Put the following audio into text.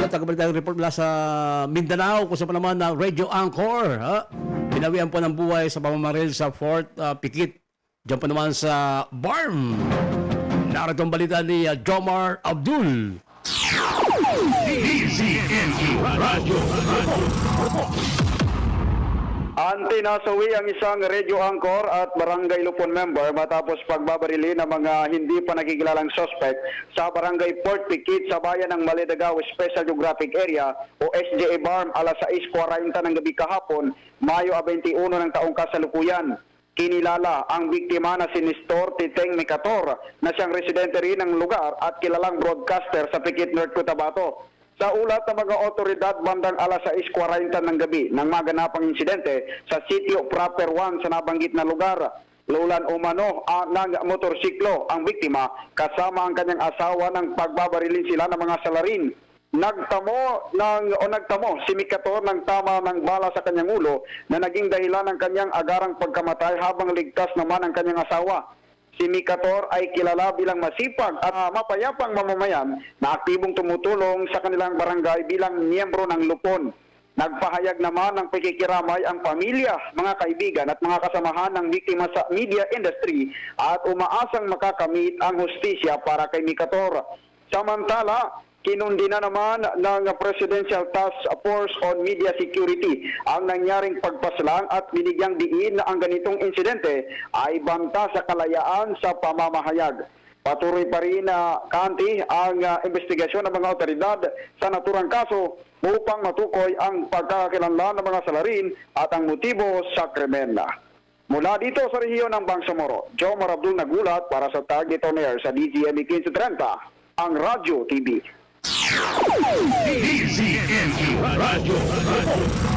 tagabalitang report mula sa Mindanao kung saan pa naman na Radio Anchor. Binawian po ng buhay sa pamamaril sa Fort Pikit. Diyan pa naman sa Barm. Narito ang balita ni Jomar Abdul. Antinasawi ang isang radio anchor at barangay Lupon member matapos pagbabarili ng mga hindi pa nakikilalang suspect sa barangay Fort Pikit sa bayan ng Maledagao Special Geographic Area o SGA Barm alas 6:40 ng gabi kahapon, Mayo 21 ng taong kasalukuyan. Kinilala ang biktima na si Nestor Titeng Micator na siyang residente rin ng lugar at kilalang broadcaster sa Pikit, North Cotabato. Sa ulat ng mga otoridad bandang alas 6:40 ng gabi nang maganapang insidente sa sitio Proper 1 sa nabanggit na lugar. Lulan umano ng motorsiklo ang biktima kasama ang kanyang asawa ng pagbabarilin sila ng mga salarin. Nagtamo si Micator ng tama ng bala sa kanyang ulo na naging dahilan ng kanyang agarang pagkamatay habang ligtas naman ang kanyang asawa. Si Micator ay kilala bilang masipag at mapayapang mamamayan na aktibong tumutulong sa kanilang barangay bilang miyembro ng Lupon. Nagpahayag naman ng pakikiramay ang pamilya, mga kaibigan at mga kasamahan ng biktima sa media industry at umaasang makakamit ang hustisya para kay Micator. Samantala, kinundi na naman ng Presidential Task Force on Media Security ang nangyaring pagpaslang at binigyang diin na ang ganitong insidente ay banta sa kalayaan sa pamamahayag. Patuloy pa rin kaanti ang investigasyon ng mga otoridad sa naturang kaso upang matukoy ang pagkakakilanlan ng mga salarin at ang motibo sa krimen. Mula dito sa rehiyon ng Bangsamoro, Jomar Abdul nagulat para sa Target On Air sa DZME 1530, ang Radyo TV. DZME Radio.